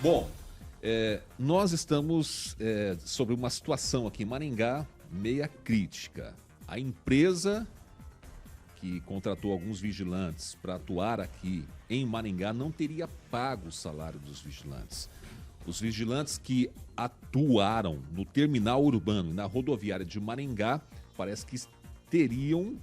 Bom, nós estamos sobre uma situação aqui em Maringá meia crítica. A empresa que contratou alguns vigilantes para atuar aqui em Maringá não teria pago o salário dos vigilantes. Os vigilantes que atuaram no terminal urbano e na rodoviária de Maringá parece que teriam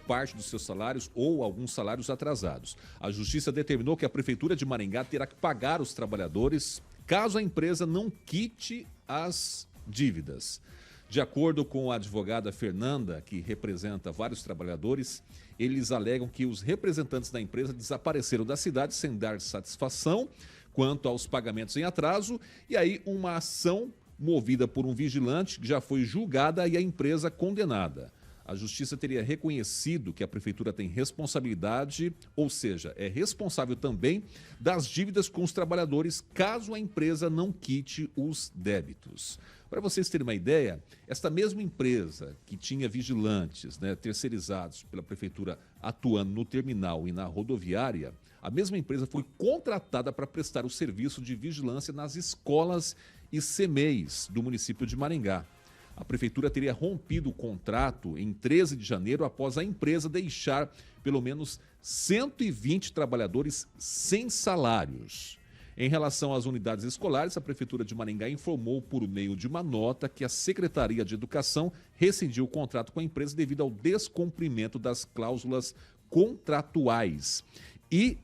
parte dos seus salários ou alguns salários atrasados. A Justiça determinou que a Prefeitura de Maringá terá que pagar os trabalhadores caso a empresa não quite as dívidas. De acordo com a advogada Fernanda, que representa vários trabalhadores, eles alegam que os representantes da empresa desapareceram da cidade sem dar satisfação quanto aos pagamentos em atraso, e aí uma ação movida por um vigilante que já foi julgada e a empresa condenada. A Justiça teria reconhecido que a Prefeitura tem responsabilidade, ou seja, é responsável também das dívidas com os trabalhadores caso a empresa não quite os débitos. Para vocês terem uma ideia, esta mesma empresa que tinha vigilantes terceirizados pela Prefeitura atuando no terminal e na rodoviária, a mesma empresa foi contratada para prestar o serviço de vigilância nas escolas e CMEIs do município de Maringá. A Prefeitura teria rompido o contrato em 13 de janeiro após a empresa deixar pelo menos 120 trabalhadores sem salários. Em relação às unidades escolares, a Prefeitura de Maringá informou por meio de uma nota que a Secretaria de Educação rescindiu o contrato com a empresa devido ao descumprimento das cláusulas contratuais e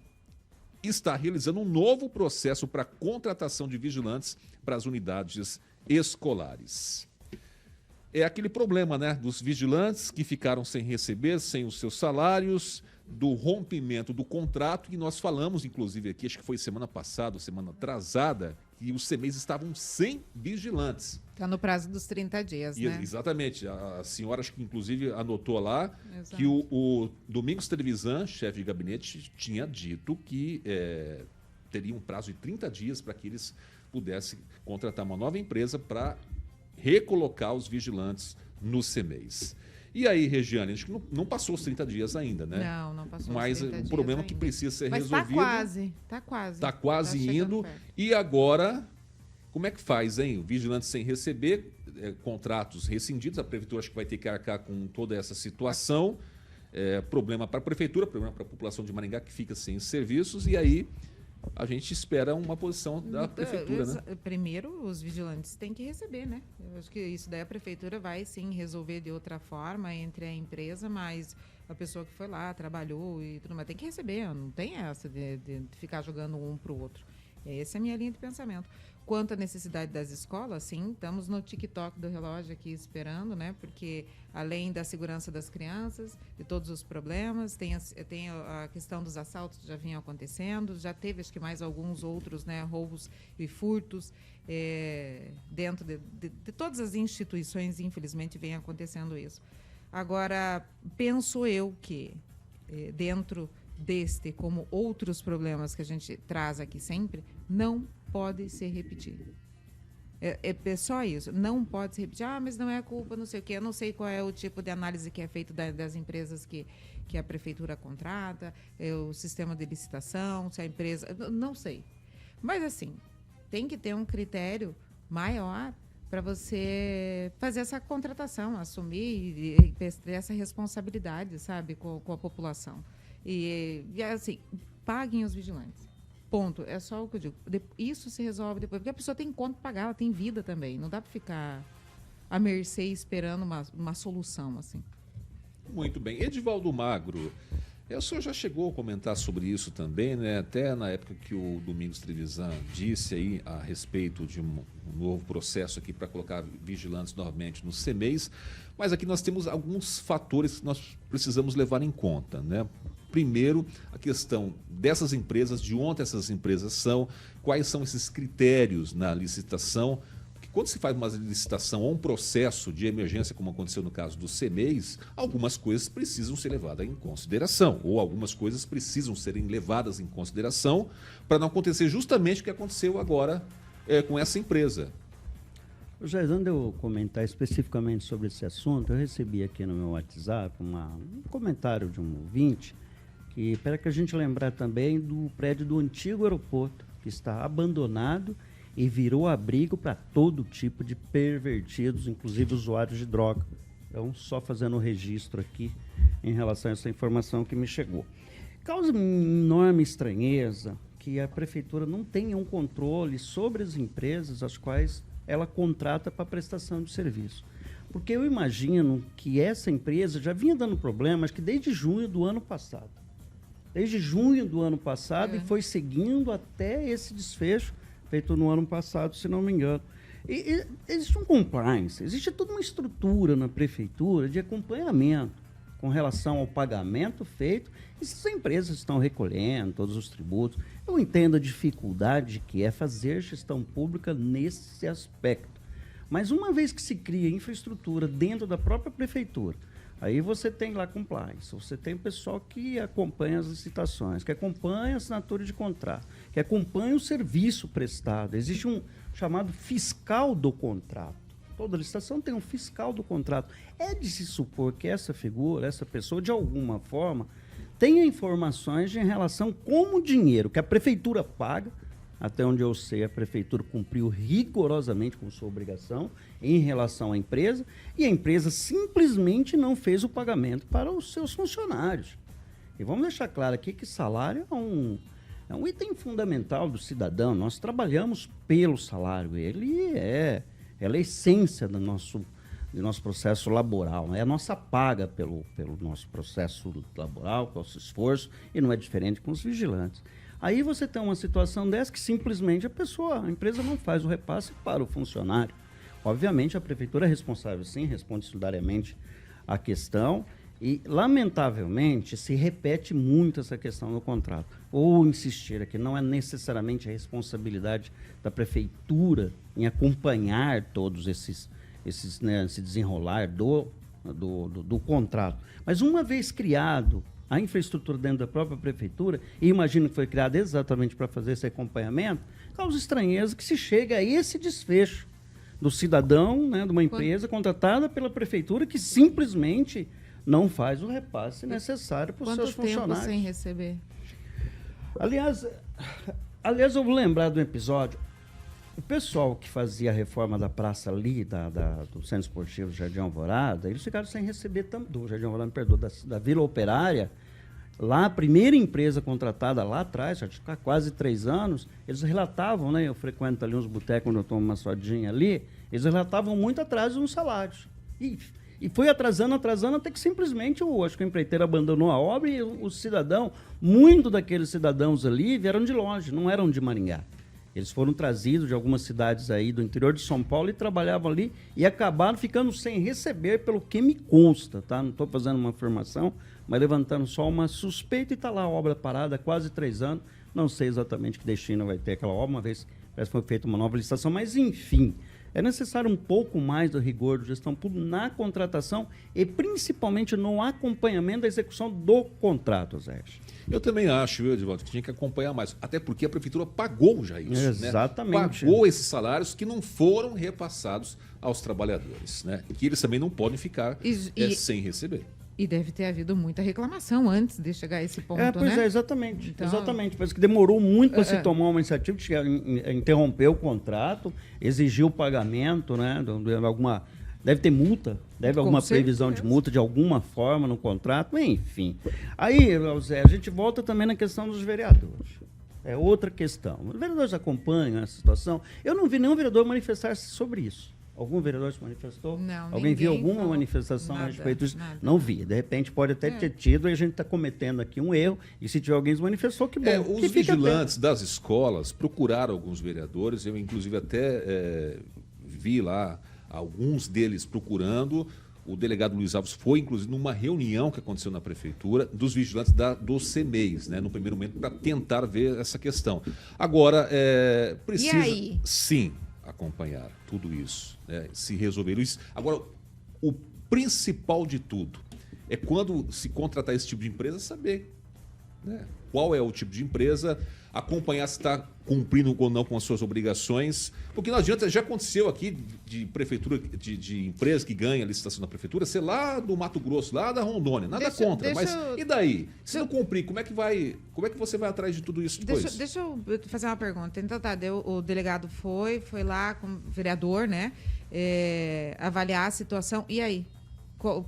está realizando um novo processo para contratação de vigilantes para as unidades escolares. É aquele problema, dos vigilantes que ficaram sem receber, sem os seus salários, do rompimento do contrato, e nós falamos, inclusive, aqui, acho que foi semana passada, semana atrasada, que os CMEs estavam sem vigilantes. Está no prazo dos 30 dias, né? Exatamente. A senhora, acho que inclusive anotou lá, Exato. que o Domingos Trevisan, chefe de gabinete, tinha dito que teria um prazo de 30 dias para que eles pudessem contratar uma nova empresa para recolocar os vigilantes nos CMEs. E aí, Regiane, acho que não passou os 30 dias ainda, né? Não passou Mas os 30 o problema dias que ainda. precisa ser Mas resolvido. Tá quase. Está quase indo. Perto. E agora, como é que faz, hein? O vigilante sem receber, contratos rescindidos, a Prefeitura acho que vai ter que arcar com toda essa situação. Problema para a Prefeitura, problema para a população de Maringá que fica sem serviços, e aí a gente espera uma posição da Prefeitura, né? Primeiro, os vigilantes têm que receber, né? Eu acho que isso daí a Prefeitura vai, sim, resolver de outra forma entre a empresa, mas a pessoa que foi lá, trabalhou e tudo mais, tem que receber, não tem essa de ficar jogando um para o outro. Essa é a minha linha de pensamento. Quanto à necessidade das escolas, sim, estamos no TikTok do relógio aqui esperando, né? Porque além da segurança das crianças, de todos os problemas, tem a questão dos assaltos que já vinham acontecendo, já teve acho que mais alguns outros, né? Roubos e furtos dentro de todas as instituições, infelizmente, vem acontecendo isso. Agora, penso eu que dentro deste, como outros problemas que a gente traz aqui sempre, não pode ser repetido. É só isso, não pode se repetir. Mas não é culpa, não sei o quê. Eu não sei qual é o tipo de análise que é feito das empresas que a Prefeitura contrata, o sistema de licitação, se a empresa... Não sei. Mas, assim, tem que ter um critério maior para você fazer essa contratação, assumir e ter essa responsabilidade, sabe, com a população. E, assim, paguem os vigilantes. Ponto. É só o que eu digo. Isso se resolve depois, porque a pessoa tem conta para pagar, ela tem vida também. Não dá para ficar à mercê esperando uma solução, assim. Muito bem. Edivaldo Magro, o senhor já chegou a comentar sobre isso também, né? Até na época que o Domingos Trevisan disse aí a respeito de um novo processo aqui para colocar vigilantes novamente nos CMEs, mas aqui nós temos alguns fatores que nós precisamos levar em conta, né? Primeiro, a questão dessas empresas, de onde essas empresas são, quais são esses critérios na licitação, porque quando se faz uma licitação ou um processo de emergência, como aconteceu no caso dos CMEs, algumas coisas precisam ser levadas em consideração, ou algumas coisas precisam serem levadas em consideração para não acontecer justamente o que aconteceu agora com essa empresa. Jair, antes de eu comentar especificamente sobre esse assunto, eu recebi aqui no meu WhatsApp um comentário de um ouvinte, que para que a gente lembrar também do prédio do antigo aeroporto, que está abandonado e virou abrigo para todo tipo de pervertidos, inclusive usuários de droga. Então, só fazendo o registro aqui em relação a essa informação que me chegou. Causa enorme estranheza que a prefeitura não tenha um controle sobre as empresas as quais ela contrata para prestação de serviço. Porque eu imagino que essa empresa já vinha dando problemas que desde junho do ano passado. Desde junho do ano passado e foi seguindo até esse desfecho feito no ano passado, se não me engano. E existe um compliance, existe toda uma estrutura na prefeitura de acompanhamento com relação ao pagamento feito, e se as empresas estão recolhendo todos os tributos. Eu entendo a dificuldade que é fazer gestão pública nesse aspecto. Mas uma vez que se cria infraestrutura dentro da própria prefeitura, aí você tem lá compliance, você tem o pessoal que acompanha as licitações, que acompanha a assinatura de contrato, que acompanha o serviço prestado. Existe um chamado fiscal do contrato. Toda licitação tem um fiscal do contrato. É de se supor que essa figura, essa pessoa, de alguma forma, tenha informações em relação como o dinheiro que a prefeitura paga, até onde eu sei, a prefeitura cumpriu rigorosamente com sua obrigação em relação à empresa, e a empresa simplesmente não fez o pagamento para os seus funcionários. E vamos deixar claro aqui que salário é um item fundamental do cidadão. Nós trabalhamos pelo salário. Ela é a essência do nosso processo laboral, né? É a nossa paga pelo nosso processo laboral, pelo nosso esforço, e não é diferente com os vigilantes. Aí você tem uma situação dessa que simplesmente a empresa não faz o repasse para o funcionário. Obviamente, a prefeitura é responsável, sim, responde solidariamente à questão, e, lamentavelmente, se repete muito essa questão no contrato. Ou insistir aqui, não é necessariamente a responsabilidade da prefeitura em acompanhar todos esse desenrolar do contrato. Mas uma vez criado a infraestrutura dentro da própria prefeitura, e imagino que foi criada exatamente para fazer esse acompanhamento, causa estranheza que se chega a esse desfecho do cidadão, né, de uma empresa contratada pela prefeitura que simplesmente não faz o repasse necessário para os seus funcionários. Quanto tempo sem receber? Aliás, eu vou lembrar do episódio. O pessoal que fazia a reforma da praça ali, do Centro Esportivo Jardim Alvorada, eles ficaram sem receber do Jardim Alvorada, me perdoa, da Vila Operária. Lá, a primeira empresa contratada lá atrás, já tinha quase 3 anos, eles relatavam, né? Eu frequento ali uns botecos onde eu tomo uma sodinha ali, eles relatavam muito atraso nos salários. E foi atrasando, até que simplesmente acho que o empreiteiro abandonou a obra e o cidadão, muito daqueles cidadãos ali vieram de longe, não eram de Maringá. Eles foram trazidos de algumas cidades aí do interior de São Paulo e trabalhavam ali e acabaram ficando sem receber, pelo que me consta, tá? Não estou fazendo uma afirmação, mas levantando só uma suspeita, e está lá a obra parada há quase 3 anos. Não sei exatamente que destino vai ter aquela obra, uma vez parece que foi feita uma nova licitação, mas enfim. É necessário um pouco mais do rigor de gestão pública na contratação e principalmente no acompanhamento da execução do contrato, Zé. Eu também acho, viu, Edivaldo, que tinha que acompanhar mais. Até porque a prefeitura pagou já isso. Exatamente. Né? Pagou esses salários que não foram repassados aos trabalhadores, né? Que eles também não podem ficar sem receber. E deve ter havido muita reclamação antes de chegar a esse ponto, pois né? Exatamente. Então, exatamente. Parece que demorou muito para se tomar uma iniciativa de interromper o contrato, exigir o pagamento, né? Deve ter multa, alguma previsão de multa de alguma forma no contrato, enfim. Aí, Zé, a gente volta também na questão dos vereadores. É outra questão. Os vereadores acompanham essa situação. Eu não vi nenhum vereador manifestar-se sobre isso. Algum vereador se manifestou? Não. Alguém viu alguma manifestação a respeito disso? Não vi. De repente pode até ter tido, e a gente está cometendo aqui um erro. E se tiver alguém se manifestou, que bom. Os vigilantes das escolas procuraram alguns vereadores. Eu, inclusive, até vi lá alguns deles procurando. O delegado Luiz Alves foi, inclusive, numa reunião que aconteceu na prefeitura dos vigilantes do CEMEIS, né, no primeiro momento, para tentar ver essa questão. Agora, precisa, e aí? Sim, acompanhar tudo isso, né, se resolver isso. Agora, o principal de tudo é quando se contratar esse tipo de empresa, saber, né? Qual é o tipo de empresa, acompanhar se está cumprindo ou não com as suas obrigações. Porque não adianta, já aconteceu aqui de prefeitura, de empresa que ganha a licitação da prefeitura, ser lá do Mato Grosso, lá da Rondônia, nada contra. Mas e daí? Se não cumprir, como é que você vai atrás de tudo isso depois? Deixa eu fazer uma pergunta. Então o delegado foi lá com o vereador, né? Avaliar a situação. E aí?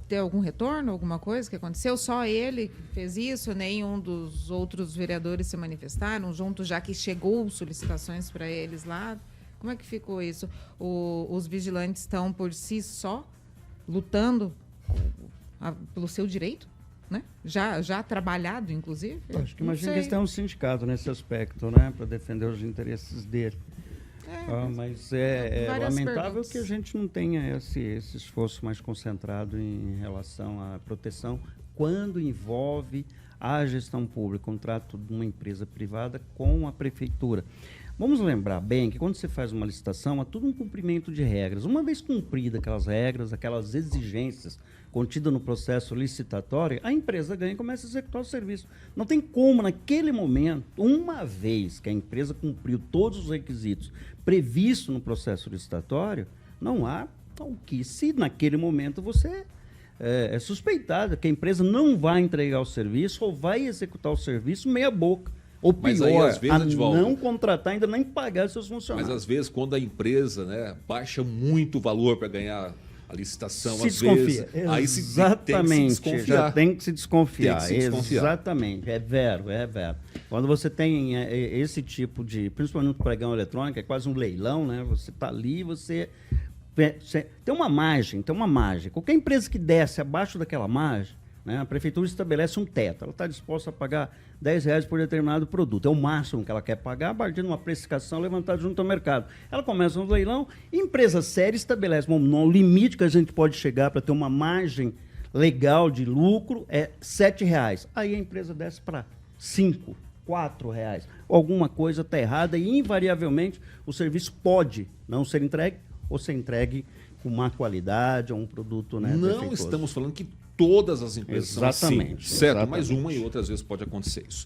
Tem algum retorno, alguma coisa que aconteceu? Só ele fez isso? Nenhum dos outros vereadores se manifestaram junto, já que chegou solicitações para eles lá? Como é que ficou isso? Os vigilantes estão por si só lutando pelo seu direito? Né? Já trabalhado, inclusive? Acho que imagino que eles têm um sindicato nesse aspecto, né? Para defender os interesses dele. Mas é lamentável que a gente não tenha esse esforço mais concentrado em relação à proteção quando envolve a gestão pública, contrato de uma empresa privada com a prefeitura. Vamos lembrar bem que quando você faz uma licitação, há tudo um cumprimento de regras. Uma vez cumpridas aquelas regras, aquelas exigências contidas no processo licitatório, a empresa ganha e começa a executar o serviço. Não tem como, naquele momento, uma vez que a empresa cumpriu todos os requisitos previstos no processo licitatório, não há o que, se naquele momento você é suspeitado que a empresa não vai entregar o serviço ou vai executar o serviço meia boca. Ou pior, mas aí, às vezes, não contratar, ainda nem pagar seus funcionários. Mas às vezes, quando a empresa, né, baixa muito o valor para ganhar a licitação, se às desconfia. vezes, aí Exatamente, já tem que se desconfiar. Tem que se desconfiar. Exatamente, é vero. Quando você tem esse tipo de, principalmente no pregão eletrônico, é quase um leilão, né? Você está ali, você tem uma margem. Qualquer empresa que desce abaixo daquela margem, né, a prefeitura estabelece um teto. Ela está disposta a pagar R$10 por determinado produto. É o máximo que ela quer pagar a partir de uma precificação levantada junto ao mercado. Ela começa no leilão, empresa séria estabelece um limite que a gente pode chegar para ter uma margem legal de lucro é R$7. Aí a empresa desce para R$5, R$4. Alguma coisa está errada e, invariavelmente, o serviço pode não ser entregue ou ser entregue com má qualidade ou um produto, né, não defeituoso. Estamos falando que todas as empresas são assim, certo? Exatamente. Mas uma e outras vezes pode acontecer isso.